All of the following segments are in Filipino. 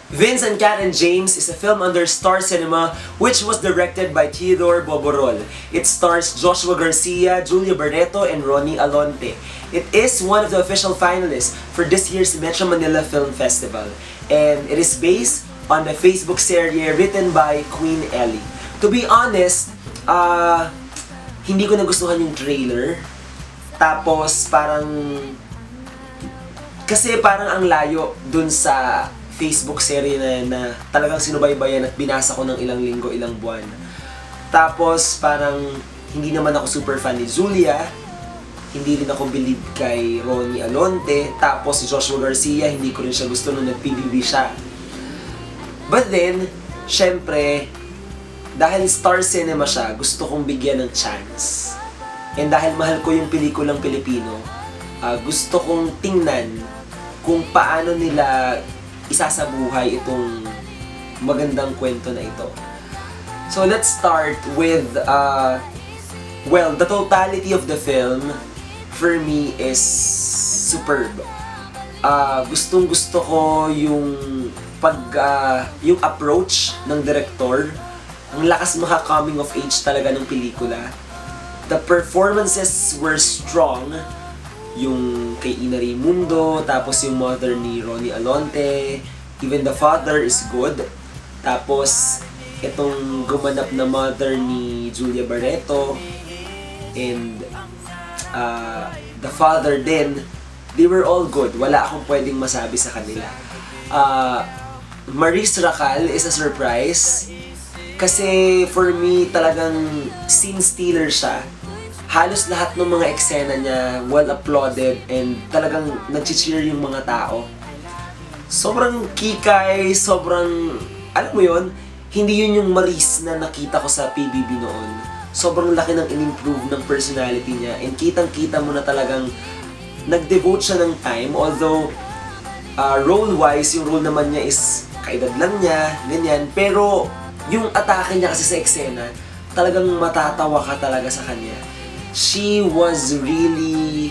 Vince and Kat and James is a film under Star Cinema which was directed by Theodore Boborol. It stars Joshua Garcia, Julia Barreto, and Ronnie Alonte. It is one of the official finalists for this year's Metro Manila Film Festival, and it is based on the Facebook series written by Queen Ellie. To be honest, hindi ko nagustuhan yung trailer. Tapos kasi parang ang layo dun sa Facebook series na talagang sinubaybayan at binasa ko ng ilang linggo, ilang buwan. Tapos parang hindi naman ako super fan ni Julia, hindi rin ako believe kay Ronnie Alonte, tapos si Joshua Garcia, hindi ko rin siya gusto nung nag-PBB siya. But then, syempre, dahil Star Cinema siya, gusto kong bigyan ng chance. And dahil mahal ko yung pelikulang Pilipino, gusto kong tingnan kung paano nila isasabuhay itong magandang kwento na ito. So let's start with, the totality of the film for me is superb. Gustong gusto ko yung yung approach ng director. Ang lakas maka-coming of age talaga ng pelikula. The performances were strong. Yung kay Ina Raimundo, tapos yung mother ni Ronnie Alonte, even the father is good. Tapos, itong gumanap na mother ni Julia Barreto, and the father din, they were all good. Wala akong pwedeng masabi sa kanila. Maurice Racal is a surprise, kasi for me, talagang scene stealer siya. Halos lahat ng mga eksena niya well applauded and talagang nag-cheer yung mga tao. Sobrang kikay, sobrang, alam mo yun, hindi yun yung Maris na nakita ko sa PBB noon. Sobrang laki ng in-improve ng personality niya and kitang-kita mo na talagang nag-devote siya ng time. Although, role-wise, yung role naman niya is kaedad lang niya, ganyan. Pero, yung atake niya kasi sa eksena, talagang matatawa ka talaga sa kanya. She was really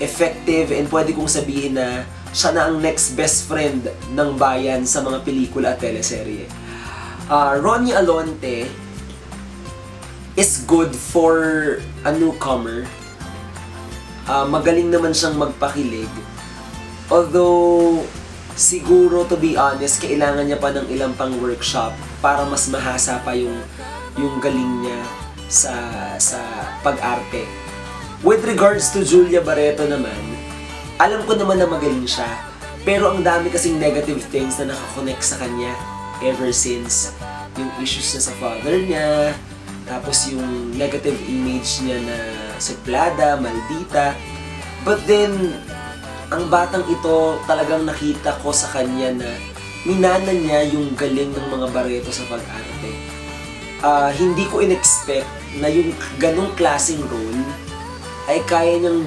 effective and pwede kong sabihin na siya na ang next best friend ng bayan sa mga pelikula at teleserye. Ronnie Alonte is good for a newcomer. Magaling naman siyang magpakilig. Although, siguro to be honest, kailangan niya pa ng ilang pang workshop para mas mahasa pa yung galing niya sa pag-arte. With regards to Julia Barreto naman, alam ko naman na magaling siya, pero ang dami kasing negative things na nakakonect sa kanya ever since. Yung issues niya sa father niya, tapos yung negative image niya na suplada, maldita. But then, ang batang ito talagang nakita ko sa kanya na minana niya yung galing ng mga Barreto sa pag-arte. Hindi ko in-expect na yung ganong klaseng role ay kaya niyang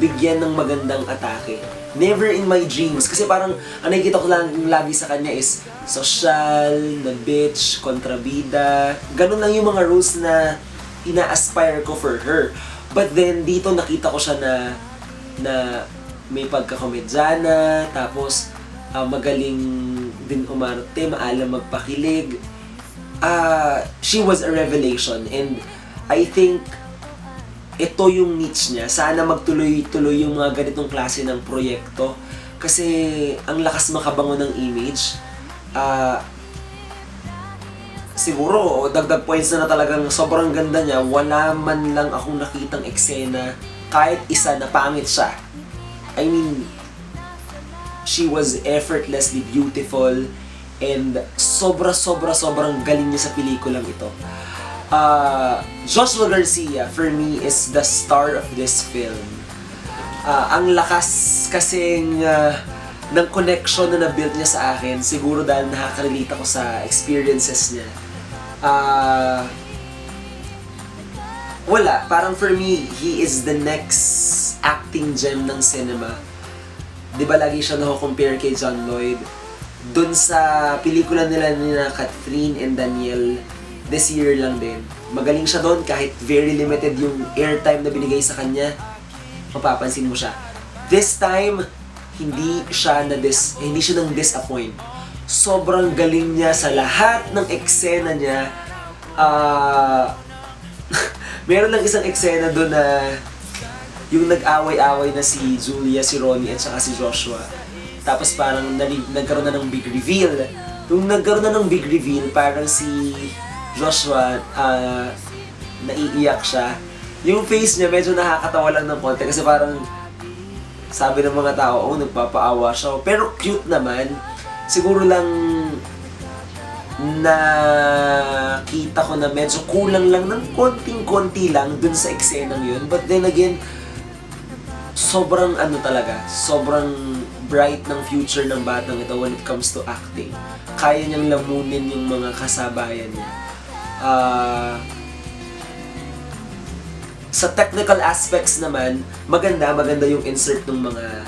bigyan ng magandang atake. Never in my dreams. Kasi parang ang nakikita ko lang lagi sa kanya is social, na bitch, kontrabida. Ganon lang yung mga roles na ina-aspire ko for her. But then dito nakita ko siya na may pagkakomedyana, tapos magaling din umarte, maalam magpakilig. She was a revelation and I think ito yung niche niya. Sana magtuloy-tuloy yung mga ganitong klase ng proyekto kasi ang lakas makabango ng image. Siguro, dagdag points na talagang sobrang ganda niya. Wala man lang akong nakitang eksena kahit isa na pangit siya. I mean, she was effortlessly beautiful and sobrang galing niya sa pelikulang ito. Joshua Garcia, for me, is the star of this film. Ang lakas kasing ng connection na na-build niya sa akin, siguro dahil nakaka-relate ako sa experiences niya. Parang for me, he is the next acting gem ng cinema. Di ba lagi siya nako-compare kay John Lloyd? Dun sa pelikula nila ni Catherine and Daniel, this year lang din. Magaling siya doon kahit very limited yung airtime na binigay sa kanya. Mapapansin mo siya. This time, hindi siya nang disappoint. sobrang galing niya sa lahat ng eksena niya. Meron lang isang eksena doon na yung nag-away-away na si Julia, si Ronnie, at saka si Joshua. Tapos parang nagkaroon na ng big reveal. Nung nagkaroon na ng big reveal, parang si Joshua, naiiyak siya. Yung face niya medyo nakakatawa lang ng konti kasi parang sabi ng mga tao, oh, nagpapaawa siya. Pero cute naman. Siguro lang nakita ko na medyo kulang lang ng konting-konti lang dun sa eksenang yun. But then again, sobrang sobrang bright ng future ng batang ito when it comes to acting. Kaya niyang lamunin yung mga kasabayan niya. Sa technical aspects naman, maganda yung insert ng mga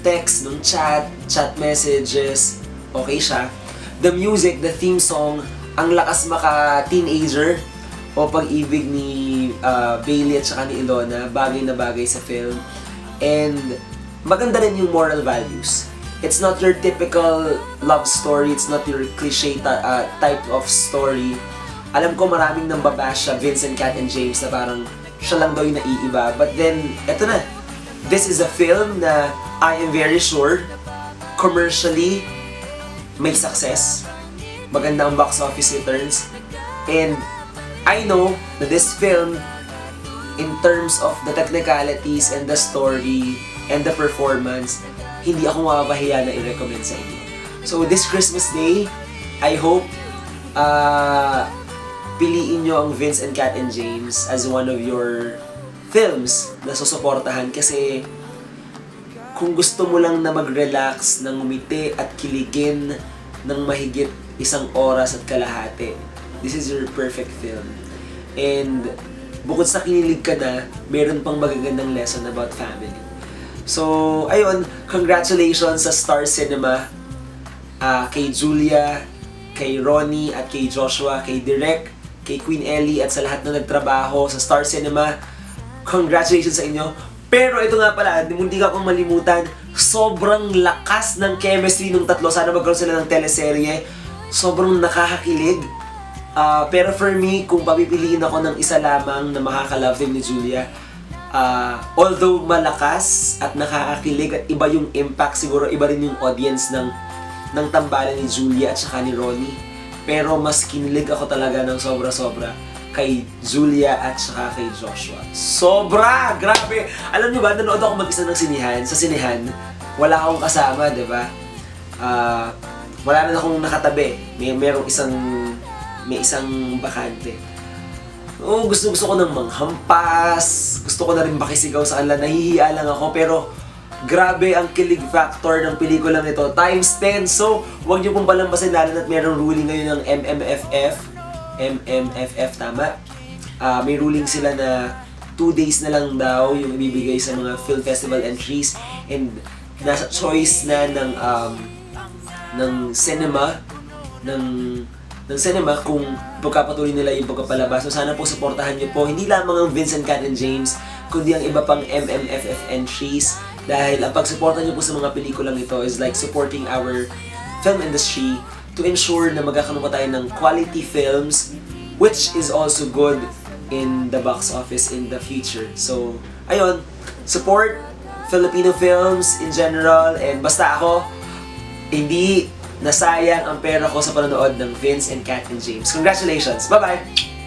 text, ng chat messages, okay siya. The music, the theme song, ang lakas maka-teenager o pag-ibig ni Bailey at saka ni Ilona, bagay na bagay sa film. And maganda rin yung moral values. It's not your typical love story, it's not your cliche type of story. Alam ko maraming nang babash siya, Vincent, Kat, and James, na parang siya lang daw yung naiiba. But then, eto na. This is a film na I am very sure commercially may success. Maganda ang box office returns. And I know na this film, in terms of the technicalities and the story and the performance, hindi ako mapapahiya na i-recommend sa inyo. So this Christmas Day, I hope piliin nyo ang Vince and Kat and James as one of your films na susuportahan kasi kung gusto mo lang na mag-relax, nang ngumiti at kiligin ng mahigit 1 oras at kalahati, this is your perfect film. And bukod sa kinilig ka na, meron pang magagandang lesson about family. So, ayun, congratulations sa Star Cinema, kay Julia, kay Ronnie, at kay Joshua, kay Direk, kay Queen Ellie, at sa lahat na nagtrabaho sa Star Cinema. Congratulations sa inyo. Pero ito nga pala, hindi ka akong malimutan, sobrang lakas ng chemistry ng tatlo. Sana magkaroon sila ng teleserye. Sobrang nakakakilig. Pero for me, kung papipiliin ako ng isa lamang na makaka-love team ni Julia, although malakas at nakakakilig at iba yung impact, siguro iba rin yung audience ng tambalan ni Julia at saka ni Ronnie. Pero mas kinilig ako talaga ng sobra-sobra kay Julia at saka kay Joshua. Sobra! Grabe! Alam niyo ba, nanood ako mag-isa ng sinihan. Sa sinihan, wala akong kasama, di ba? Wala na akong nakatabi. May isang bakante. Oh, gusto ko ng manghampas. Gusto ko na rin makisigaw sa kanila. Nahihiya lang ako, pero grabe ang kilig factor ng pelikulang ito. Times 10. So, huwag niyo pong palambasin, lalo na't mayroong ruling ngayon ng MMFF, tama? May ruling sila na 2 days na lang daw yung ibibigay sa mga film festival entries, and nasa choice na ng cinema kung pagkapatuloy nila yung pagpapalabas. So sana po supportahan niyo po hindi lamang ang Vincent, Kat, and James, kundi ang iba pang MMFF entries, dahil ang pagsuporta niyo po sa mga pelikulang ito is like supporting our film industry to ensure na magkakaroon pa tayo ng quality films, which is also good in the box office in the future. So, ayun, support Filipino films in general, and basta ako, hindi nasayang ang pera ko sa panonood ng Vince and Kat and James. Congratulations! Bye-bye!